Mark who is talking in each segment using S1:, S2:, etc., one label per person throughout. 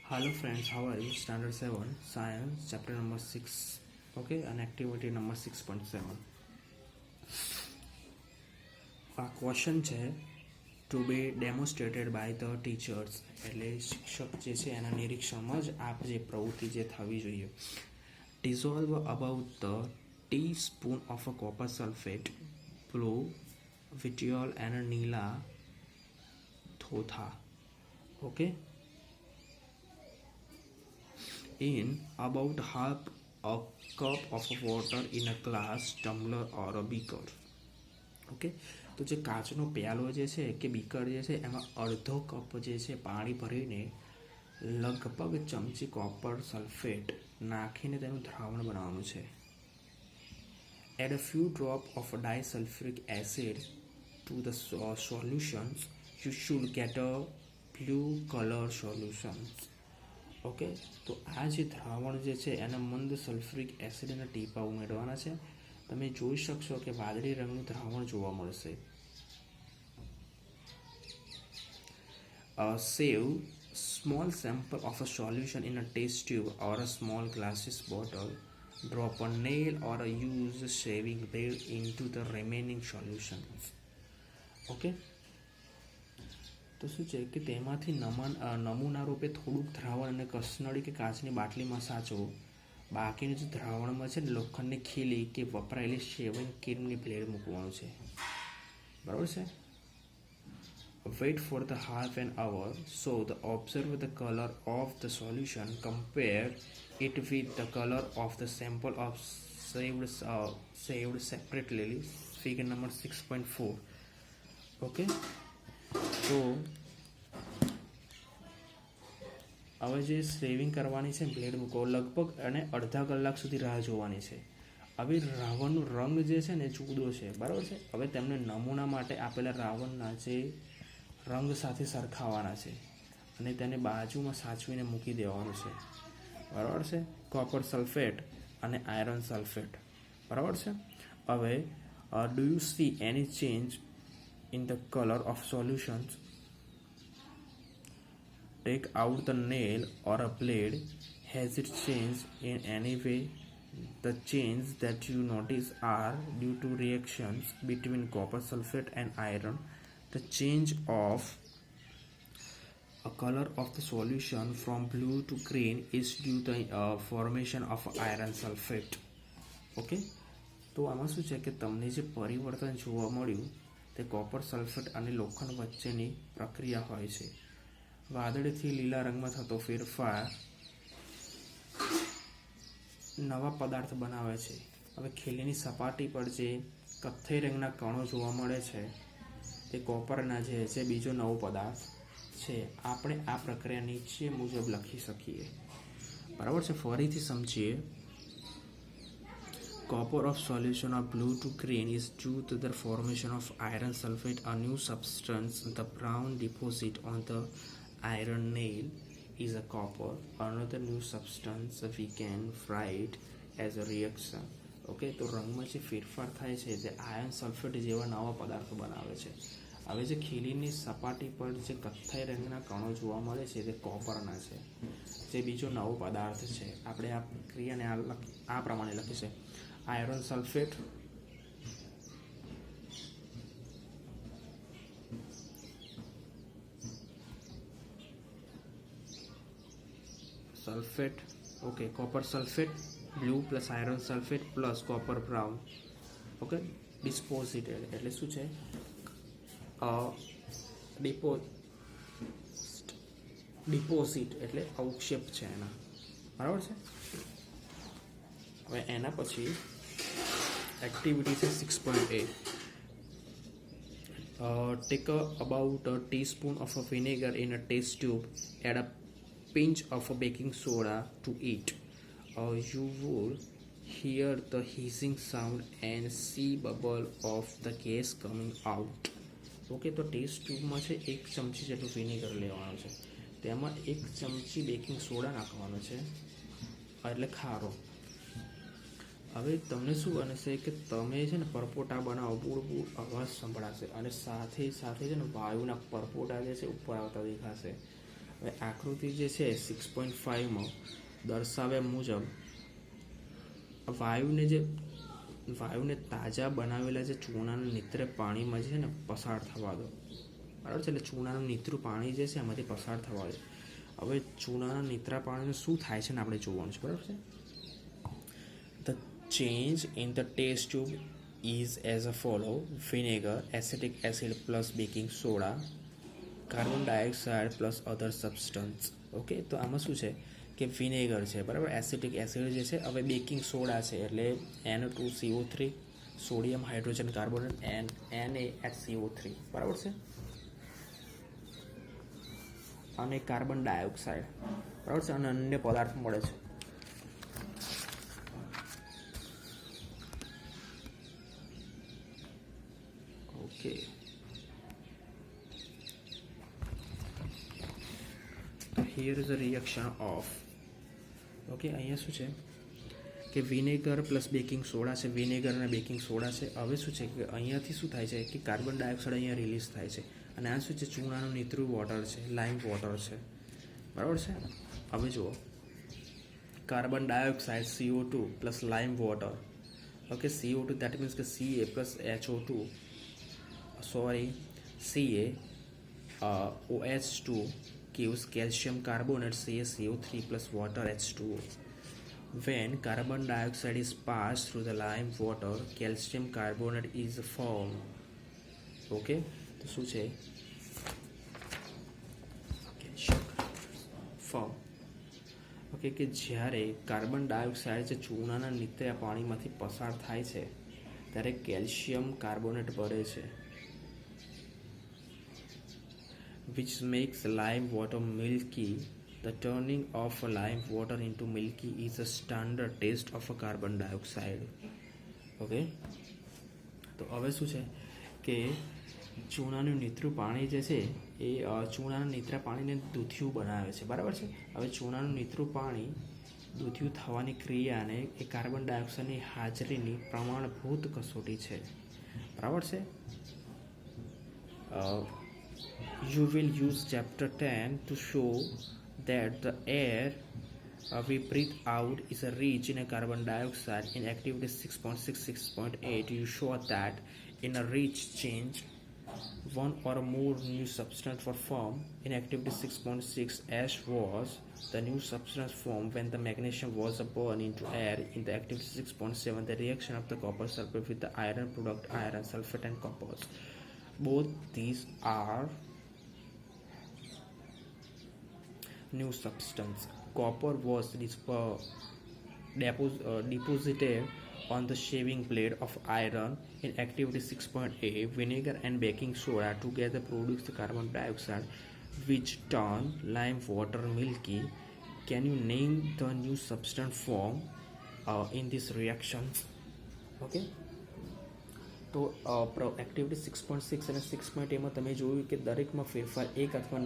S1: Hello friends, how are you? Standard 7, Science, chapter number 6. Okay, and activity number 6.7. આ question છે to be demonstrated by the teachers, એટલે શિક્ષક જે છે એના નિરીક્ષણમાં જ આ જે પ્રવૃત્તિ જે થવી જોઈએ. Dissolve about the teaspoon of a copper sulphate, blue vitriol and નીલા થોથા. Okay, in about half a cup of water in a glass tumbler or a beaker. Okay, તો જે કાચનો પ્યાલો જે છે કે બીકર જે છે એમાં અડધો કપ જે છે પાણી ભરીને લગભગ ચમચી કોપર સલ્ફેટ નાખીને તેનું દ્રાવણ બનાવવાનું છે. Add a few drop of disulphuric acid to the solutions. You should get a blue colour solutions. Okay, તો આ જે દ્રાવણ જે છે એના મંદ સલ્ફ્યુરિક એસિડના ટીપા ઉમેરવાના છે. તમે જોઈ શકશો કે વાદળી રંગનું દ્રાવણ જોવા મળશે. Save small sample of a solution in a test tube or a small glasses bottle. Drop a nail or a use shaving blade into the remaining solutions. Okay, તો શું છે કે તેમાંથી નમૂના રૂપે થોડુંક દ્રાવણ અને કસનળી કે કાચની બાટલીમાં સાચવો. બાકીનું જે દ્રાવણમાં છે ને લોખંડની ખીલી કે વપરાયેલી શેવિંગ ક્રીમની બ્લેડ મૂકવાનું છે. બરાબર છે. Wait for the half an hour. So the observe the colour of the solution. Compare it with the colour of the sample of saved separately. Figure number 6.4. Okay, તો હવે જે સેવિંગ કરવાની છે blade મૂકો લગભગ અને અડધા કલાક સુધી રાહ જોવાની છે. હવે રાવણનો રંગ જે છે ને જુદો છે. બરાબર છે. હવે તેમને નમૂના માટે આપેલા રાવણના જે રંગ સાથે સરખાવવાના છે અને તેને બાજુમાં સાચવીને મૂકી દેવાનું છે. બરાબર છે. કોપર સલ્ફેટ અને આયરન સલ્ફેટ. બરાબર છે. હવે do you C any change in the color of solutions? Take out the nail or a blade. Has it changed in any way? The changes that you notice are due to reactions between copper sulfate and iron. The change of a color of the solution from blue to green is due to the formation of iron sulfate. Okay, તો આમાં શું છે કે તમને જે પરિવર્તન જોવા મળ્યું તે કોપર સલ્ફેટ અને લોખંડ વચ્ચેની પ્રક્રિયા હોય છે. વાદળીથી લીલા રંગમાં થતો ફેરફાર નવા પદાર્થ બનાવે છે. હવે ખીલીની સપાટી પર જે કથ્થઈ રંગના કણો જોવા મળે છે તે કોપરના જે છે બીજો નવો પદાર્થ છે. આપણે આ પ્રક્રિયા નીચે મુજબ લખી શકીએ. બરાબર છે. ફરીથી સમજીએ. Copper of solution of blue to green is due to the formation of iron sulfate, a new substance. The brown deposit on the iron nail is a copper. Another new substance we can write as a reaction. Okay, તો રંગમાં જે ફેરફાર થાય છે તે iron sulphate જેવા નવા પદાર્થો બનાવે છે. હવે જે ખીલીની સપાટી પર જે કથ્થઈ રંગના કણો જોવા મળે છે તે કોપરના છે, જે બીજો નવો પદાર્થ છે. આપણે આ પ્રક્રિયાને આ પ્રમાણે લખીશું. Iron sulphate okay, copper sulphate blue plus iron sulphate plus copper brown. Okay, deposited એટલે શું છે? ડિપોઝિટ એટલે અવક્ષેપ છે એના. બરાબર છે. હવે એના પછી એક્ટિવિટી છે 6.8. Take about a teaspoon of a vinegar in a test tube. Add a pinch of a baking soda to it. You will hear the hissing sound and see bubble of the gas coming out. Okay, તો test ટ્યુબમાં છે 1 ચમચી જેટલું vinegar લેવાનું છે. તેમાં 1 ચમચી baking soda નાખવાનો છે, એટલે ખારો. હવે તમને શું બનશે કે તમે છે ને પરપોટા બનાવો, બૂળ બૂળ અવાજ સંભળાશે અને સાથે સાથે છે ને વાયુના પરપોટા જે છે ઉપર આવતા દેખાશે. હવે આકૃતિ જે છે 6.5માં દર્શાવ્યા મુજબ વાયુને તાજા બનાવેલા જે ચૂનાના નિત્ર પાણીમાં છે ને પસાર થવા દો, બરાબર છે. એટલે ચૂનાનું નીતરું પાણી જે છે એમાંથી પસાર થવા દો. હવે ચૂનાના નીતરા પાણીનું શું થાય છે ને આપણે જોવાનું છે, બરાબર છે. The change in the test tube is as a follow: vinegar, acetic acid plus baking soda, carbon dioxide plus other substance. Okay, તો આમાં શું છે કે વિનેગર છે, બરાબર, એસિટિક એસિડ જે છે, હવે બેકિંગ સોડા છે એટલે NO2CO3, sodium hydrogen carbonate NaHCO3, બરાબર છે, અને કાર્બન ડાયોક્સાઇડ, બરાબર છે, અને અન્ય પદાર્થ મળે છે. Okay, here is a reaction of. Okay, અહીંયા શું છે કે વિનેગર પ્લસ બેકિંગ સોડા છે, વિનેગર અને બેકિંગ સોડા છે. હવે શું છે કે અહીંયાથી શું થાય છે કે કાર્બન ડાયોક્સાઇડ અહીંયા રિલીઝ થાય છે, અને આ શું છે ચૂનાનું નીતરું વોટર છે, લાઇમ વોટર છે, બરાબર છે. હવે જુઓ, carbon dioxide CO2 plus lime water. Okay, CO2 that means કે Ca plus HO2, sorry OH2 gives calcium carbonate CaCO3 plus water H2O. When carbon dioxide is passed through the lime water, calcium carbonate is formed. Okay, તો શું છે form. Okay, કે જ્યારે carbon dioxide જે ચૂનાના નિત્ય પાણીમાંથી પસાર થાય છે ત્યારે કેલ્શિયમ કાર્બોનેટ બને છે, which makes lime water milky. The turning of lime water into milky is a standard test of a carbon dioxide. Okay, તો હવે શું છે કે ચૂનાનું નીતરું પાણી જે છે એ ચૂનાના નીતરા પાણીને દૂધિયું બનાવે છે, બરાબર છે. હવે ચૂનાનું નીતરું પાણી દૂધિયું થવાની ક્રિયાને એ કાર્બન ડાયોક્સાઇડની હાજરીની પ્રમાણભૂત કસોટી છે, બરાબર છે. You will use chapter 10 to show that the air we breathe out is rich in carbon dioxide. In activity 6.6.8, you show that in a rich change, one or more new substance were formed. In activity 6.6, ash was the new substance formed when the magnesium was burned into air. In the activity 6.7, the reaction of the copper sulfate with the iron product iron sulfate and copper. Both these are new substance. Copper was deposited on the shaving blade of iron. In activity 6.8, vinegar and baking soda together produce the carbon dioxide, which turn lime water milky. Can you name the new substance formed in this reaction? Okay, તો activity 6.6 અને 6.8માં તમે જોયું કે દરેકમાં ફેરફાર એક અથવા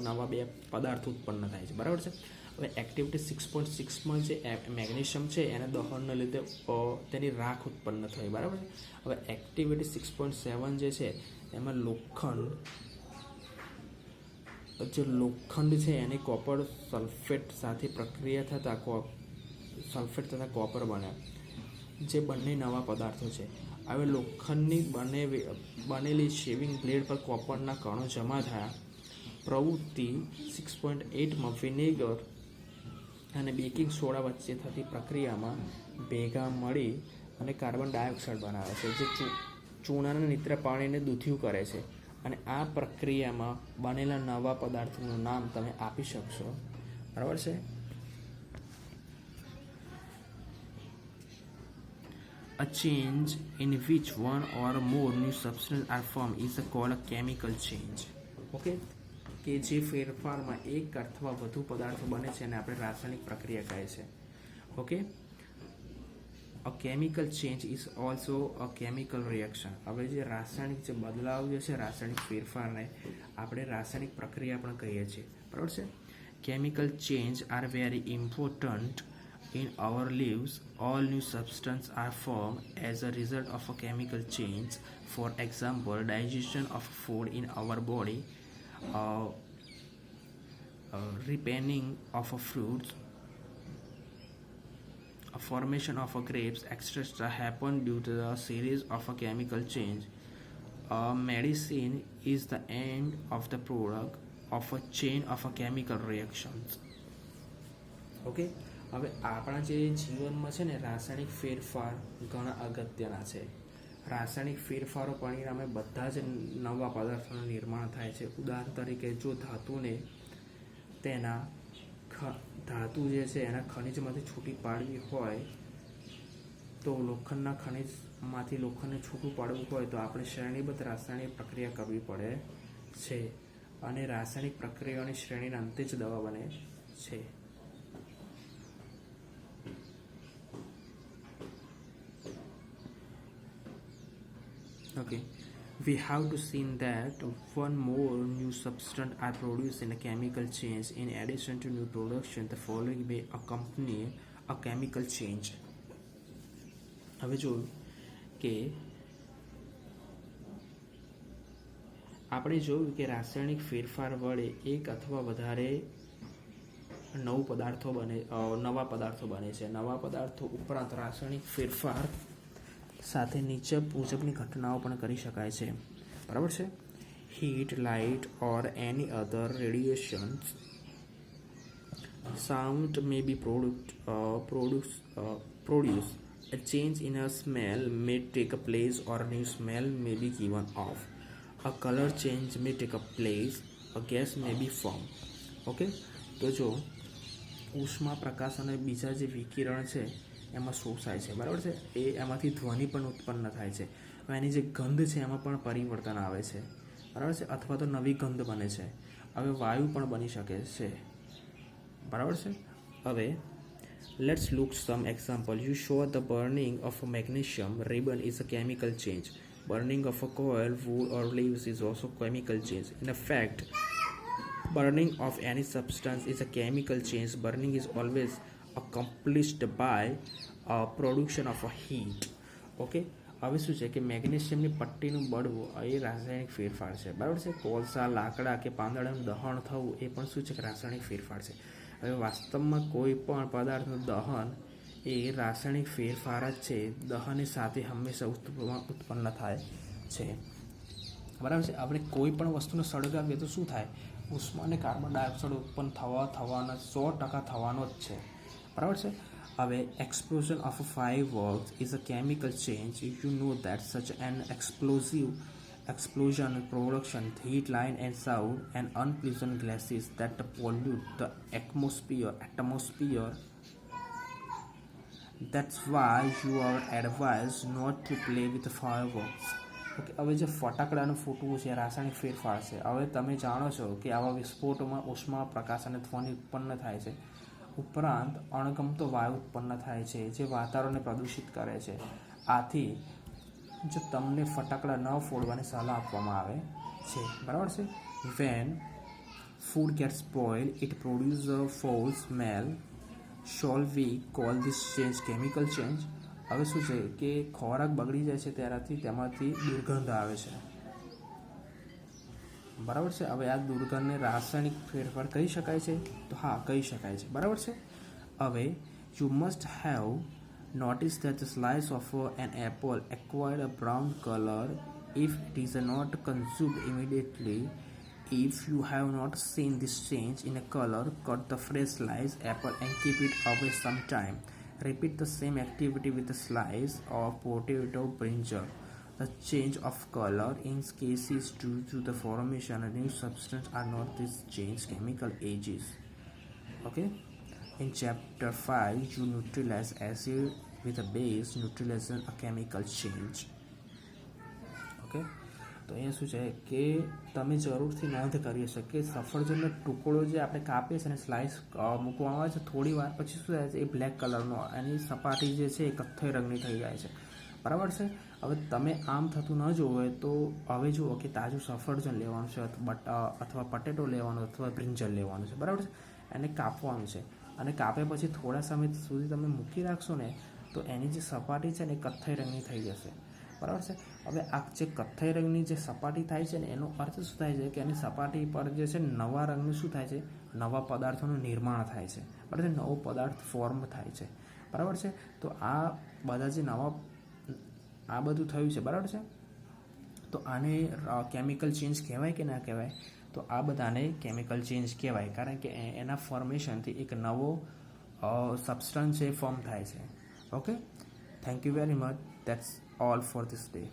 S1: નવા બે પદાર્થ ઉત્પન્ન થાય છે, બરાબર છે. હવે એક્ટિવિટી 6.6માં જે મેગ્નેશિયમ છે એને દહનને લીધે તેની રાખ ઉત્પન્ન થઈ, બરાબર છે. હવે એક્ટિવિટી 6.7 જે છે એમાં લોખંડ છે એને કોપર સલ્ફેટ સાથે પ્રક્રિયા થતાં સલ્ફેટ તથા કોપર બન્યા, જે બંને નવા પદાર્થો છે. હવે લોખંડની બનેલી શેવિંગ બ્લેડ પર કોપરના કણો જમા થયા. પ્રવૃત્તિ 6.8માં વિનેગર અને બેકિંગ સોડા વચ્ચે થતી પ્રક્રિયામાં ભેગા મળી અને કાર્બન ડાયોક્સાઇડ બનાવે છે, જે ચૂનાના નિત્ર પાણીને દૂધિયું કરે છે. અને આ પ્રક્રિયામાં બનેલા નવા પદાર્થનું નામ તમે આપી શકશો, બરાબર છે. A change in which one or more new substances are formed is called a chemical change. Okay, કે જે ફેરફારમાં એક અથવા વધુ પદાર્થો બને છે અને આપણે રાસાયણિક પ્રક્રિયા કહે છે. Okay, a chemical change is also a chemical reaction. હવે જે રાસાયણિક જે બદલાવ જે છે, રાસાયણિક ફેરફારને આપણે રાસાયણિક પ્રક્રિયા પણ કહીએ છીએ, બરાબર છે. Chemical change are very important in our lives. All new substances are formed as a result of a chemical change. For example, digestion of food in our body ripening of a fruit, a formation of a grapes, etc., happen due to a series of a chemical change. A medicine is the end of the product of a chain of a chemical reactions. Okay, હવે આપણા જે જીવનમાં છે ને રાસાયણિક ફેરફાર ઘણા અગત્યના છે. રાસાયણિક ફેરફારો પરિણામે બધા જ નવા પદાર્થોનું નિર્માણ થાય છે. ઉદાહરણ તરીકે જો ધાતુને તેના ધાતુ જે છે એના ખનિજમાંથી છૂટી પાડવી હોય તો લોખંડના ખનિજમાંથી લોખંડને છૂટું પાડવું હોય તો આપણે શ્રેણીબદ્ધ રાસાયણિક પ્રક્રિયા કરવી પડે છે અને રાસાયણિક પ્રક્રિયાઓની શ્રેણીના અંતે જ દવા બને છે. Okay, we have to see that one more new substance are produced in a chemical change. In addition to new production, the following may accompany a chemical change. હવે જોયું કે આપણે જોયું કે રાસાયણિક ફેરફાર વડે એક અથવા વધારે નવા પદાર્થો બને છે. નવા પદાર્થો ઉપરાંત રાસાયણિક ફેરફાર સાથે નીચે મુજબની ઘટનાઓ પણ કરી શકાય છે. બરાબર છે? Heat, light or any other radiations, sound may be produced. A change in a smell may take a place or a new smell may be given off. A color change may take a place. A gas may be formed. Okay, તો જો ઉષ્મા, પ્રકાશ અને બીજા જે વિકિરણ છે એમાં શોષાય છે. બરાબર છે? એમાંથી ધ્વનિ પણ ઉત્પન્ન થાય છે. હવે એની જે ગંધ છે એમાં પણ પરિવર્તન આવે છે. બરાબર છે? અથવા તો નવી ગંધ બને છે. હવે વાયુ પણ બની શકે છે. બરાબર છે? હવે let's look some example. You show the burning of a magnesium ribbon is a chemical change. Burning of a coil, wood or leaves is also chemical change. In fact, burning of any substance is a chemical change. Burning is always accomplished by production of a heat. Okay, હવે શું છે કે મેગ્નેશિયમની પટ્ટીનું બળવું એ રાસાયણિક ફેરફાર છે. બરાબર છે? કોલસા, લાકડા કે પાંદડાનું દહન થવું એ પણ શું છે કે રાસાયણિક ફેરફાર છે. હવે વાસ્તવમાં કોઈ પણ પદાર્થનું દહન એ રાસાયણિક ફેરફાર જ છે. દહનની સાથે હંમેશા ઉત્પન્ન થાય છે. બરાબર છે? આપણે કોઈ પણ વસ્તુને સળગાવીએ તો શું થાય? ઉષ્મા અને કાર્બન ડાયોક્સાઇડ ઉત્પન્ન થવાનો 100% થવાનો જ છે. બરાબર છે? હવે explosion of a fireworks is a chemical change. You know that such an explosion production heat, light and sound and unpleasant gases that pollute the atmosphere. That's why you are advised not to play with fireworks. Okay, હવે જે ફટાકડાનું ફૂટવું છે રાસાયણિક ફેરફાર છે. હવે તમે જાણો છો કે આવા વિસ્ફોટોમાં ઉષ્મા, પ્રકાશ અને ધ્વનિ ઉત્પન્ન થાય છે. ઉપરાંત અણગમતો વાયુ ઉત્પન્ન થાય છે જે વાતાવરણને પ્રદૂષિત કરે છે. આથી જો તમને ફટાકડા ન ફોડવાની સલાહ આપવામાં આવે છે. બરાબર છે? When food gets spoiled, it produces a foul smell. Shall we call this change chemical change? હવે શું છે કે ખોરાક બગડી જાય છે ત્યારથી તેમાંથી દુર્ગંધ આવે છે. બરાબર છે? હવે આ દુર્ગંધને રાસાયણિક ફેરફાર કહી શકાય છે? તો હા, કહી શકાય છે. બરાબર છે? હવે you must have noticed that the slice of an apple acquired a brown color if it is not consumed immediately. If you have not seen this change in a color, cut the fresh sliced apple and keep it away some time. Repeat the same activity with the slice of potato brinjal. The change of color in cases due to the formation of new substance are not these change chemical agents. Okay? In chapter 5, you neutralize acid with a base, neutralization a chemical change. Okay? તો અહીંયા શું છે કે તમે જરૂરથી નોંધ કરી હશે કે સફરજનનો ટુકડો જે આપણે કાપીએ છીએ અને સ્લાઇસ મૂકવામાં આવે છે થોડી વાર પછી શું થાય છે એ બ્લેક કલરનો એની સપાટી જે છે એ કથ્થઈ રંગની થઈ જાય છે. બરાબર છે? હવે તમે આમ થતું ન જોવું હોય તો હવે જુઓ કે તાજું સફરજન લેવાનું છે અથવા પટેટો લેવાનો અથવા બ્રિંજલ લેવાનું છે. બરાબર છે? એને કાપવાનું છે અને કાપ્યા પછી થોડા સમય સુધી તમે મૂકી રાખશો ને તો એની જે સપાટી છે ને એ કથ્થઈ રંગની થઈ જશે. બરાબર છે। હવે આ જે કથ્થઈ રંગની જે સપાટી થાય છે ને એનો અર્થ શું થાય છે કે એની સપાટી પર જે છે નવા રંગનું શું થાય છે, નવા પદાર્થોનું નિર્માણ થાય છે, બરાબર છે, નવો પદાર્થ ફોર્મ થાય છે, બરાબર છે। તો આ બધા જે નવા આ બધું થયું છે, બરાબર છે, તો આને કેમિકલ ચેન્જ કહેવાય કે ના કહેવાય? તો આ બધાને કેમિકલ ચેન્જ કહેવાય, કારણ કે એના ફોર્મેશનથી એક નવો સબસ્ટન્સ એ ફોર્મ થાય છે। Okay, thank you very much, that's all for this day.